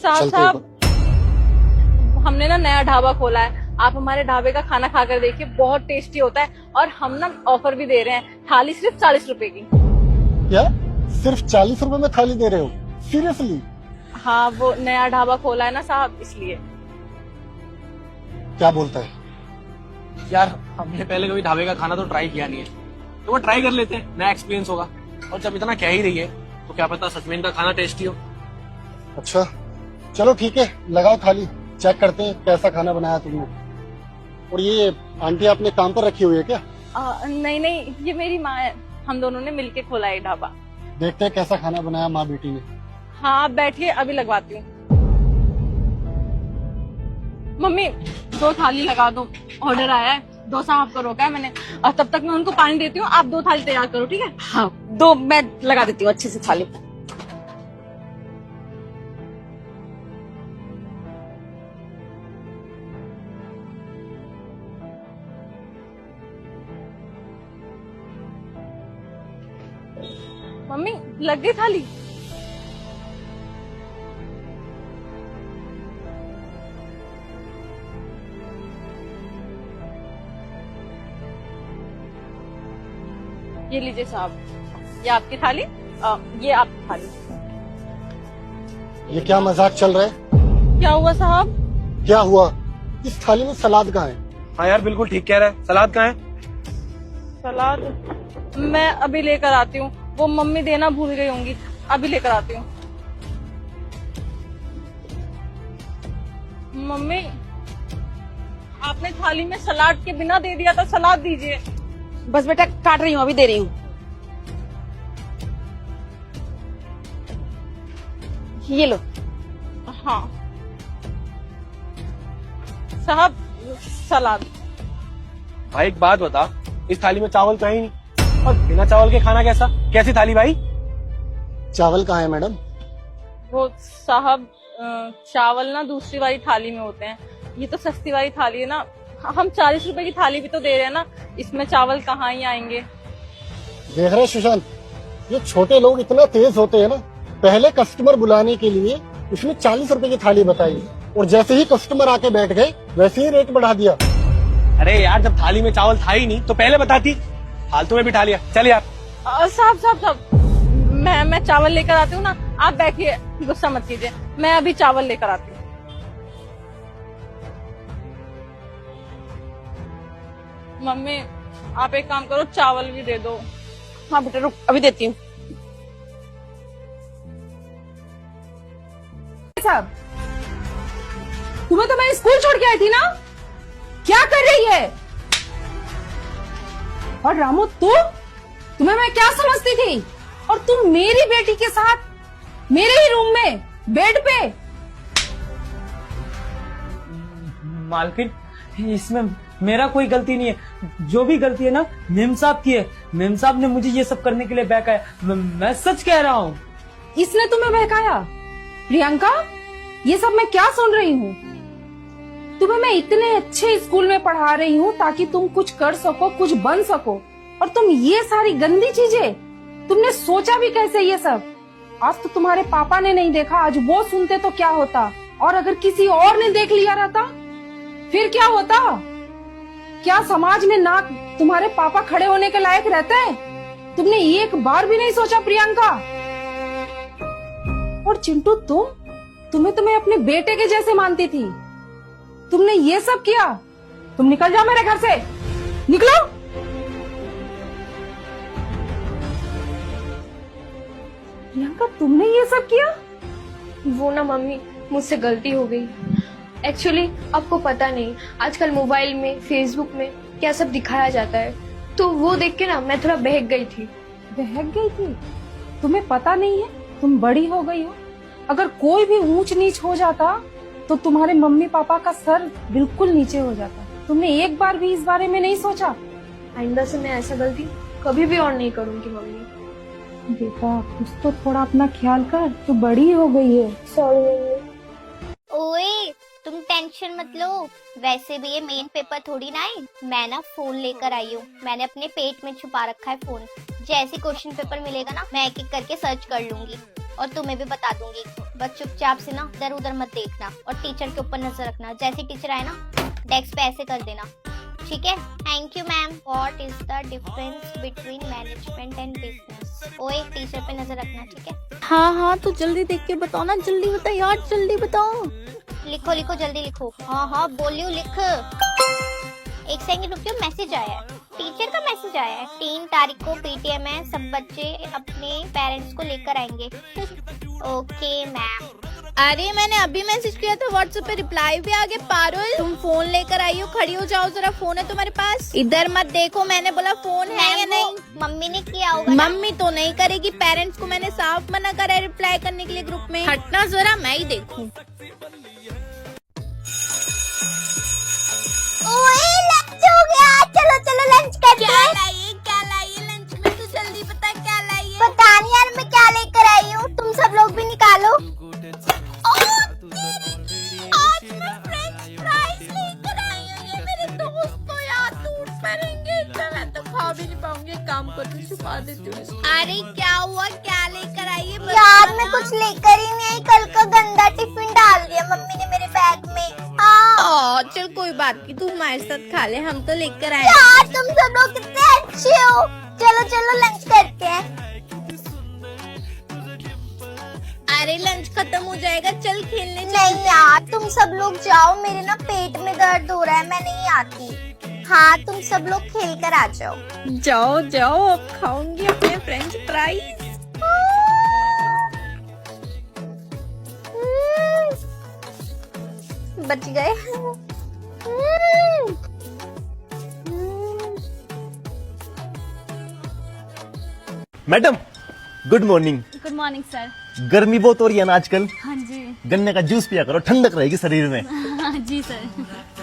साहब चलते हैं। साहब, हमने ना नया ढाबा खोला है, आप हमारे ढाबे का खाना खाकर देखिए, बहुत टेस्टी होता है। और हम ना ऑफर भी दे रहे हैं, थाली सिर्फ 40 रुपए की। क्या सिर्फ 40 रुपए में थाली दे रहे हो? सीरियसली? हाँ, वो नया ढाबा खोला है ना साहब, इसलिए। क्या बोलता है? यार हमने पहले कभी ढाबे का खाना तो ट्राई किया नहीं है, तो वो ट्राई कर लेते हैं, नया एक्सपीरियंस होगा। और जब इतना कह ही रही है तो क्या पता सच में इनका खाना टेस्टी हो। अच्छा चलो ठीक है, लगाओ थाली, चेक करते हैं कैसा खाना बनाया तुमने। और ये आंटी आपने काम पर रखी हुई है क्या? नहीं नहीं, ये मेरी माँ है, हम दोनों ने मिलके खोला है ढाबा। देखते हैं कैसा खाना बनाया माँ बेटी ने। हाँ आप बैठिए, अभी लगवाती हूँ। मम्मी 2 थाली लगा दो, ऑर्डर आया है, 2 साहब को रोका है मैंने। और तब तक मैं उनको पानी देती हूँ, आप 2 थाली तैयार करो, ठीक है? हाँ 2 मैं लगा देती हूँ अच्छे से थाली। मम्मी लग गई थाली? ये लीजिए साहब, ये आपकी थाली, ये आपकी थाली। ये क्या मजाक चल रहा है? क्या हुआ साहब? क्या हुआ? इस थाली में सलाद कहाँ है? हाँ यार बिल्कुल ठीक कह रहा है, सलाद कहाँ है? सलाद मैं अभी लेकर आती हूँ, वो मम्मी देना भूल गई होंगी, अभी लेकर आती हूँ। मम्मी आपने थाली में सलाद के बिना दे दिया था, सलाद दीजिए। बस बेटा काट रही हूँ, अभी दे रही हूँ। ये लो। हाँ साहब, सलाद। भाई एक बात बता, इस थाली में चावल तो है ही नहीं, और बिना चावल के खाना कैसा? कैसी थाली भाई? चावल कहाँ है मैडम? वो साहब चावल ना दूसरी वाली थाली में होते हैं, ये तो सस्ती वाली थाली है ना, हम 40 रुपए की थाली भी तो दे रहे हैं ना, इसमें चावल कहाँ ही आएंगे। देख रहे सुशांत, ये छोटे लोग इतना तेज होते हैं ना, पहले कस्टमर बुलाने के लिए उसने 40 रुपए की थाली बताई, और जैसे ही कस्टमर आके बैठ गए वैसे ही रेट बढ़ा दिया। अरे यार जब थाली में चावल था ही नहीं तो पहले बताती, फालतू में बिठा लिया। चल यार। साहब साहब साहब, मैं चावल लेकर आती हूँ ना, आप बैठिए, गुस्सा मत कीजिए, मैं अभी चावल लेकर आती हूँ। मम्मी आप एक काम करो, चावल भी दे दो। हाँ बेटा रुक, अभी देती हूँ। साहब तुम्हें तो मैं स्कूल छोड़ के आई थी ना, क्या कर रही है? और रामू तुम्हें मैं क्या समझती थी? और तुम मेरी बेटी के साथ मेरे ही रूम में बेड पे। मालकिन इसमें मेरा कोई गलती नहीं है, जो भी गलती है ना मेम साहब की है। मेम साहब ने मुझे ये सब करने के लिए बहकाया, मैं सच कह रहा हूँ। इसने तुम्हें बहकाया? प्रियंका ये सब मैं क्या सुन रही हूँ? तुम्हें मैं इतने अच्छे स्कूल में पढ़ा रही हूँ ताकि तुम कुछ कर सको, कुछ बन सको, और तुम ये सारी गंदी चीजें, तुमने सोचा भी कैसे ये सब? आज तो तुम्हारे पापा ने नहीं देखा, आज वो सुनते तो क्या होता? और अगर किसी और ने देख लिया रहता फिर क्या होता? क्या समाज में ना तुम्हारे पापा खड़े होने के लायक रहते हैं? तुमने एक बार भी नहीं सोचा प्रियंका? और चिंटू तुम्हें तो मैं अपने बेटे के जैसे मानती थी, तुमने ये सब किया? तुम निकल जाओ मेरे घर से, निकलो। प्रियंका तुमने ये सब किया? वो ना मम्मी, मुझसे गलती हो गई। एक्चुअली आपको पता नहीं, आजकल मोबाइल में, फेसबुक में क्या सब दिखाया जाता है, तो वो देख के ना मैं थोड़ा बहक गई थी। बहक गई थी? तुम्हें पता नहीं है तुम बड़ी हो गई हो? अगर कोई भी ऊंच नीच हो जाता तो तुम्हारे मम्मी पापा का सर बिल्कुल नीचे हो जाता। तुमने एक बार भी इस बारे में नहीं सोचा? आइंदा से मैं ऐसा गलती कभी भी और नहीं करूंगी मम्मी। बेटा कुछ तो थोड़ा अपना ख्याल कर, तू बड़ी हो गई है। Sorry mummy. ओए तुम टेंशन मत लो, वैसे भी ये मेन पेपर थोड़ी ना है, मैं ना फोन लेकर आई हूँ, मैंने अपने पेट में छुपा रखा है फोन। जैसे क्वेश्चन पेपर मिलेगा ना, मैं एक एक करके सर्च कर लूंगी और तुम्हें भी बता दूंगी। बस चुपचाप से ना इधर उधर मत देखना और टीचर के ऊपर नजर रखना। जैसे टीचर आए ना डेस्क पे ऐसे कर देना, ठीक है? Thank you ma'am. What is the difference between management and business? ओए टीचर पे नजर रखना, ठीक है? हाँ तो जल्दी देख के बताओ ना, जल्दी बताओ यार, जल्दी बताओ। लिखो लिखो जल्दी लिखो। हाँ बोलियो लिख। एक सेकंड रुकियो, मैसेज आया है, टीचर का मैसेज आया है। 3 तारीख को पीटीएम है, सब बच्चे अपने पेरेंट्स को लेकर आएंगे। Okay ma'am. अरे मैंने अभी मैसेज किया था व्हाट्सएप पे, रिप्लाई भी आ गया। पारुल तुम फोन लेकर आई हो, खड़ी हो जाओ जरा, फोन है तुम्हारे पास? इधर मत देखो, मैंने बोला फोन है या नहीं। मम्मी ने किया होगा ना? मम्मी तो नहीं करेगी, पेरेंट्स को मैंने साफ मना करा है रिप्लाई करने के लिए ग्रुप में। हटना जरा, मैं ही देखूं। ओए लंच हो गया, चलो चलो लंच करते हैं। क्या लाइए लंच में? तो जल्दी बता क्या लाइए। पता नहीं यार मैं क्या लेकर आई हूँ, तुम सब लोग भी निकालो। आज मैं फ्रेंच फ्राइज लेकर आई हूँ, ये मेरे दोस्त तो यार टूट पड़ेंगे, मैं तो खा भी नहीं पाऊंगी। एक काम करती छुपा देती हूँ। अरे क्या हुआ, क्या लेकर आई है? यार मैं कुछ लेकर ही नहीं आई, कल का गंदा टिफिन डाल दिया मम्मी ने मेरे बैग में। चल कोई बात नहीं, तू हमारे साथ खा ले, हम तो लेकर आए। यार तुम सब लोग कितने अच्छे हो। चलो चलो लंच करते हैं। अरे लंच खत्म हो जाएगा, चल खेलने। नहीं यार तुम सब लोग जाओ, मेरे ना पेट में दर्द हो रहा है, मैं नहीं आती। हाँ तुम सब लोग खेल कर आ जाओ। जाओ जाओ, अब खाऊंगी अपने फ्रेंच फ्राइज। बच गए। Madam good morning. Good morning sir. गर्मी बहुत हो रही है ना आजकल, हाँ जी। गन्ने का जूस पिया करो, ठंडक रहेगी शरीर में। हाँ जी सर।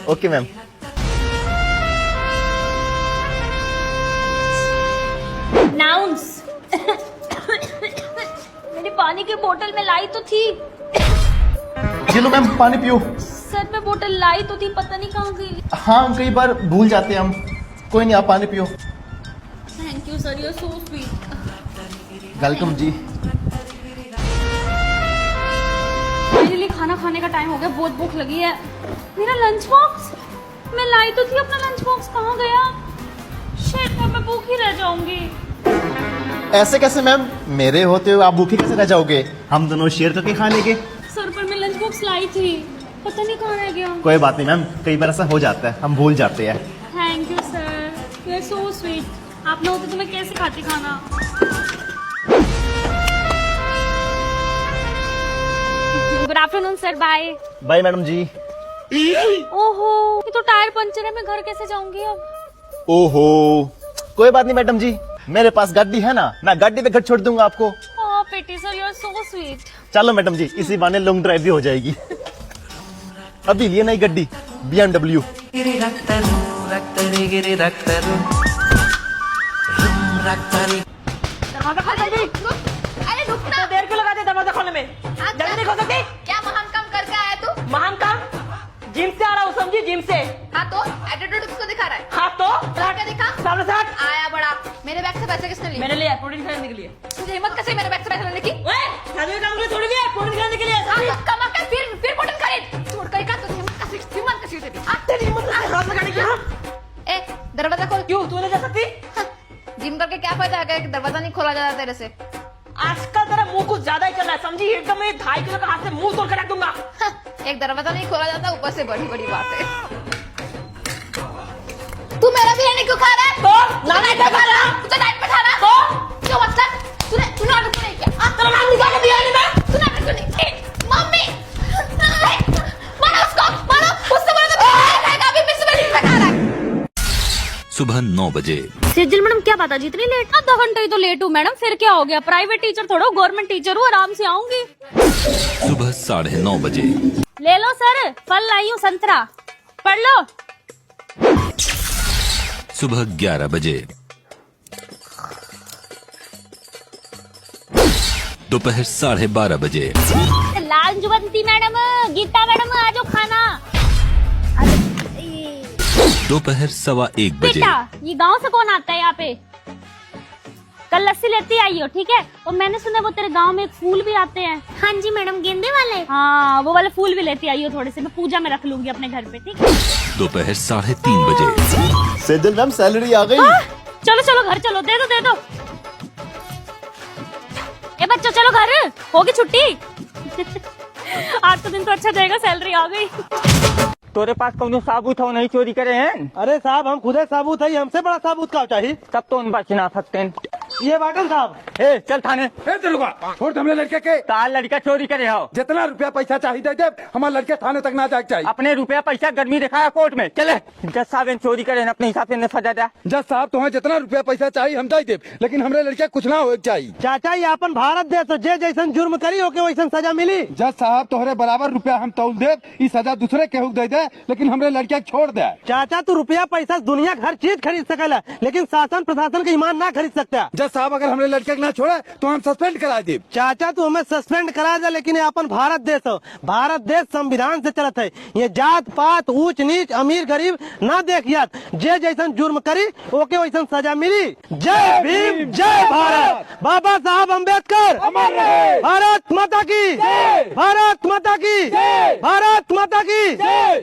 Okay ma'am. नाउंस। मेरी पानी की बोतल में लाई तो थी। चलो मैम पानी पियो। सर मैं बोतल लाई तो थी, पता नहीं कहाँ गई। हाँ कई बार भूल जाते हैं हम, कोई नहीं आप पानी पियो। Thank you sir, you are so sweet. Welcome ji. Finally खाना खाने का टाइम हो गया, बहुत भूख लगी है। मेरा लंच बॉक्स, मैं लाई तो थी, अपना लंच बॉक्स कहाँ गया? शिट, मैं भूखी रह जाऊंगी। ऐसे कैसे मैम, मेरे होते हुए आप भूखे कैसे रह जाओगे? हम दोनों शेयर करके खा लेंगे। सर पर मैं लंच बॉक्स लाई थी, पता नहीं कहाँ रह गया। कोई बात नहीं मैम, कई बार ऐसा हो जाता है, हम भूल जाते हैं। Thank you sir, you are so sweet. आप ना होते तो मैं कैसे खाती खाना। Good afternoon sir, bye. Bye madam ji. ओहो, ये तो टायर पंचर है, मैं घर कैसे जाऊंगी अब? ओहो कोई बात नहीं मैडम जी, मेरे पास गाड़ी है ना, मैं गाड़ी पे घर छोड़ दूंगा आपको। Oh pity sir, you are so sweet. चलो मैडम जी, इसी बहाने लॉन्ग ड्राइव भी हो जाएगी। अभी लिए नई गड्डी BMW। अरे रुक ना, देर क्यों लगाते दरवाजा खोलने में? जल्दी नहीं खोल सकती? क्या महान काम करके आया तू? महान काम? जिम से आ रहा हूँ, समझी? जिम से। हाँ तो एटीट्यूड किसको दिखा रहा है? हाँ तो क्या दिखा? सामने से हट। आया बड़ा। मेरे बैग से पैसे किसने लिए? मैंने लिया, प्रोटीन खरीदने के लिए। तुझे हिम्मत कैसे मेरे बैग से पैसे लेने की? शादी में काम के लिए थोड़ी लिया, प्रोटीन खरीदने के लिए। हाँ तो कमा के फिर प्रोटीन खरीद। छोड़ कर का तुझे हिम्मत कैसी तेरी? तेरी हिम्मत हाथ लगाने की। ए दरवाजा खोल। क्यों, तू नहीं जा सकती? जिम करके क्या फायदा है, दरवाजा नहीं खोला जाता तेरे से। आजकल तेरा मुंह कुछ ज्यादा ही चल रहा है, समझी? एकदम मैं 2.5 किलो का हाथ से मुंह तोड़ कर रख दूंगा। एक दरवाजा नहीं खोला जाता, ऊपर से बड़ी बड़ी बात है। तू मेरा बिरयानी क्यों खा रहा है? तो नाना क्या खा रहा है? तुझे डाइट पे खा रहा है? तो क्यों मतलब? तूने ऑर्डर क्यों नहीं किया? तेरा नाम लिखा के बिरयानी में? तूने ऑर्डर क्यों नहीं किया? मम्मी मारो उसको, मारो उससे, बोलो तो खाएगा, अभी फिर से बिरयानी खा रहा है। सुबह 9 बजे। सेजल मैडम क्या बात है, इतनी लेट? आधा घंटा ही तो लेट हूँ मैडम, फिर क्या हो गया? प्राइवेट टीचर थोड़ा, गवर्नमेंट टीचर हूँ, आराम से आऊंगी। सुबह 9:30 बजे। ले लो सर, फल लाई हूँ, संतरा, पढ़ लो। सुबह 11 बजे। दोपहर 12:30 बजे। लालजवंती मैडम, गीता मैडम, आ जाओ खाना। दोपहर 1:15 बजे। बेटा ये गांव से कौन आता है यहाँ पे? कल लस्सी लेती आई हो, ठीक है? और मैंने सुना वो तेरे गांव में एक फूल भी आते हैं। हाँ जी मैडम, गेंदे वाले। हाँ, वो वाले फूल भी लेती आई हो थोड़े से, मैं पूजा में रख लूंगी अपने घर पे, ठीक है? दोपहर 3:30 बजे। सेजल मैम सैलरी आ गई। चलो चलो घर चलो, दे दो। ए बच्चों चलो घर, होगी छुट्टी। आज तो दिन तो अच्छा जाएगा, सैलरी आ गई। तोरे पास कौन साबूत हो नहीं चोरी करे हैं? अरे साहब हम खुदे साबूत है, हमसे बड़ा साबूत का चाहिए? तब तो उन बच ना सकते हैं। ये वाटन साहब, ए चल थाने। छोड़ हमले लड़के के। तार लड़का चोरी करे हो। जितना रुपया पैसा चाहिए दे, हमारे लड़के थाने तक ना जाए चाहिए। अपने रुपया पैसा गर्मी दिखाया कोर्ट में। चले जज साहब इन चोरी करे अपने हिसाब से सजा दे। जज साहब तुम्हें जितना रुपया पैसा चाहिए हम दे दे, लेकिन हमारे लड़के कुछ ना हो चाहिए। चाचा ये अपन भारत देश तो जे जैसन जुर्म करी हो के वैसन सजा मिली। जज साहब तोहरे बराबर रुपया हम तौल दे, ई सजा दूसरे केहू दे दे, लेकिन हमरे लड़के छोड़ दे। चाचा तू रुपया पैसा दुनिया हर चीज खरीद सकला, लेकिन शासन प्रशासन का ईमान ना खरीद सकता। जज साहब अगर हमारे लड़के ना छोड़े तो हम सस्पेंड करा दे। चाचा तू हमें सस्पेंड करा दे, लेकिन ये अपन भारत देश हो, भारत देश संविधान से चलत है। ये जात पात ऊंच नीच अमीर गरीब ना देखियत, जे जैसन जुर्म करी ओके वैसन सजा मिली। जय भीम, जय भारत, बाबा साहब अम्बेडकर, भारत माता की, भारत माता की, भारत माता की।